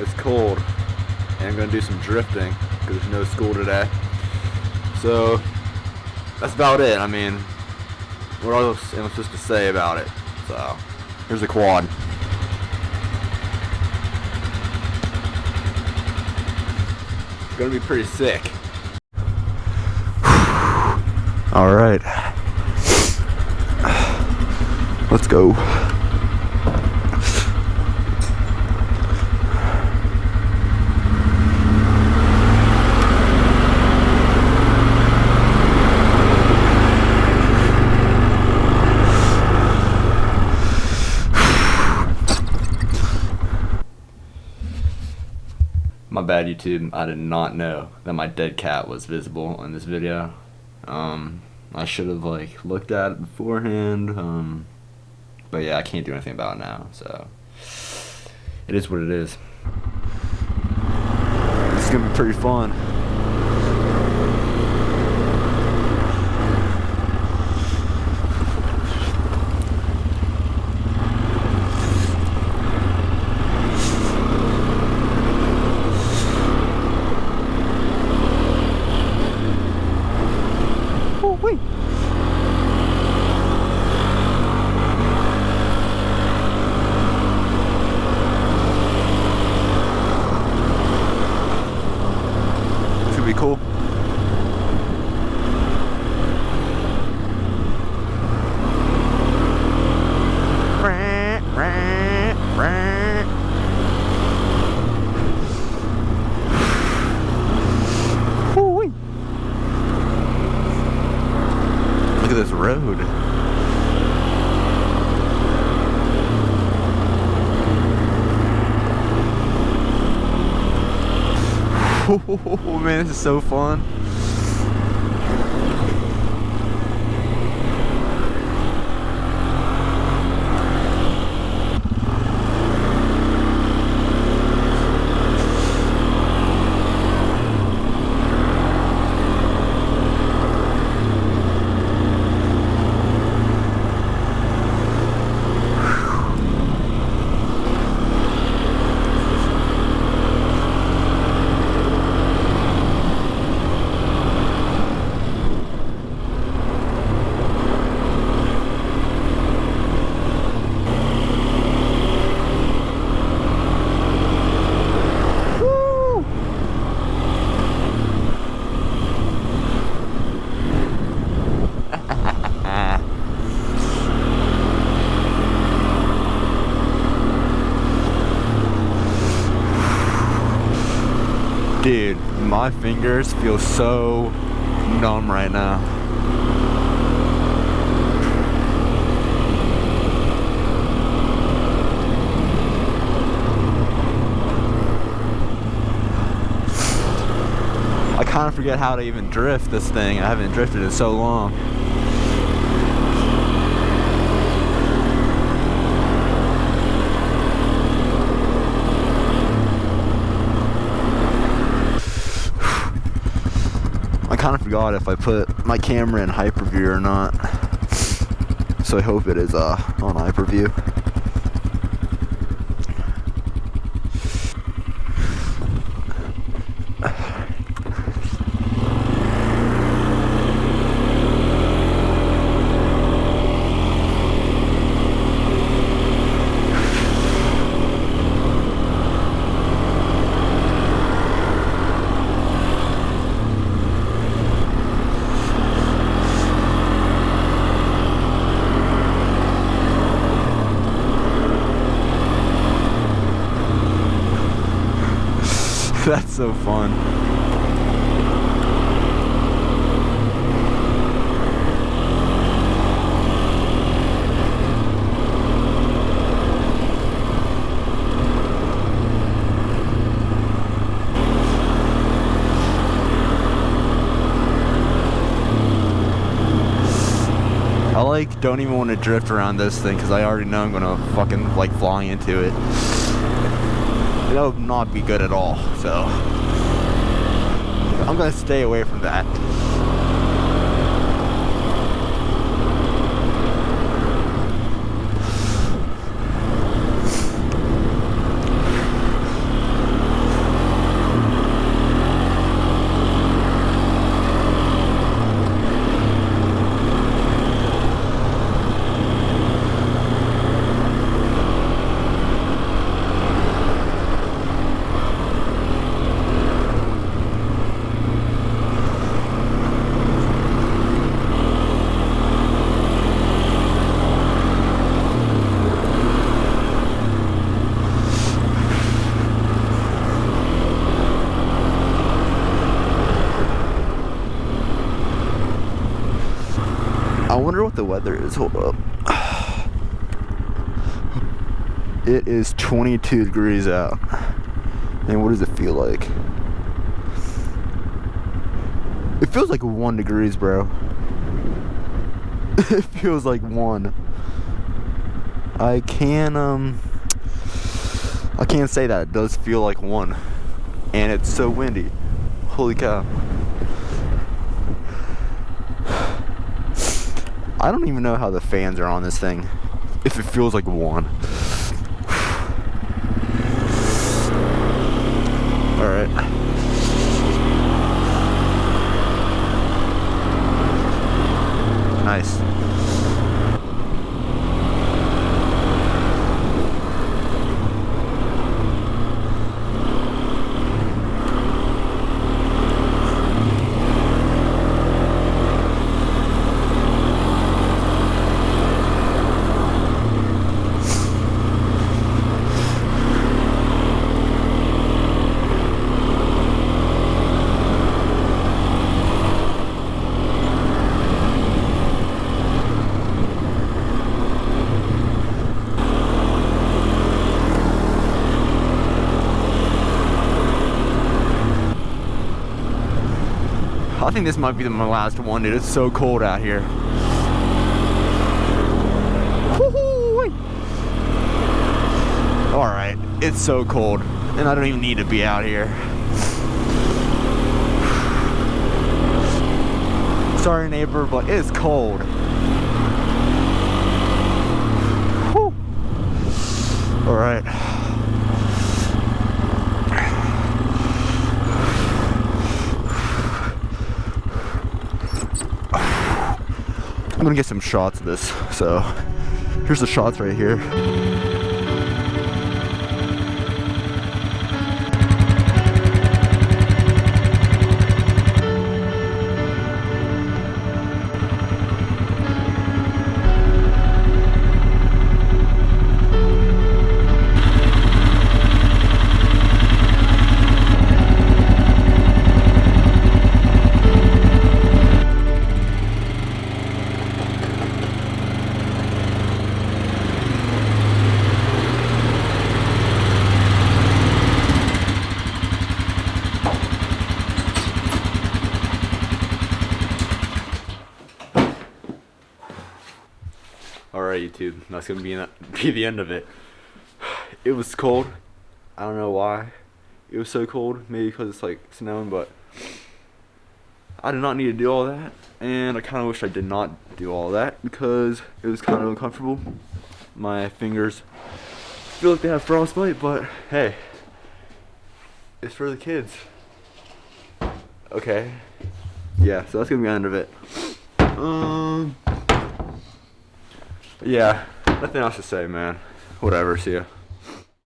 It's cold, and I'm gonna do some drifting because there's no school today. So that's about it. I mean, what else am I supposed to say about it? So here's the quad. It's gonna be pretty sick. All right, let's go. My bad, YouTube. I did not know that my dead cat was visible in this video. I should have looked at it beforehand. But yeah, I can't do anything about it now. So it is what it is. It's gonna be pretty fun. Be cool. Look at this road. Oh man, this is so fun. Dude, my fingers feel so numb right now. I kind of forget how to even drift this thing. I haven't drifted in so long. I kind of forgot if I put my camera in hyperview or not, so I hope it is on hyperview. That's so fun. I don't even want to drift around this thing because I already know I'm gonna fucking fly into it. That would not be good at all, so I'm gonna stay away from that. I wonder what the weather is. Hold up. It is 22 degrees out. And what does it feel like? It feels like 1 degrees, bro. It feels like 1. I can't say that. It does feel like 1. And it's so windy. Holy cow. I don't even know how the fans are on this thing. If it feels like 1. Alright. Nice. I think this might be my last one, dude. It's so cold out here. Alright, it's so cold. And I don't even need to be out here. Sorry, neighbor, but it's cold. Alright. I'm gonna get some shots of this. So here's the shots right here. Alright, YouTube, that's gonna be the end of it. It was cold. I don't know why it was so cold. Maybe because it's like snowing, but I did not need to do all that. And I kind of wish I did not do all that because it was kind of uncomfortable. My fingers feel like they have frostbite, but hey, it's for the kids. Okay. Yeah, so that's gonna be the end of it. Yeah, nothing else to say, man. Whatever, see ya.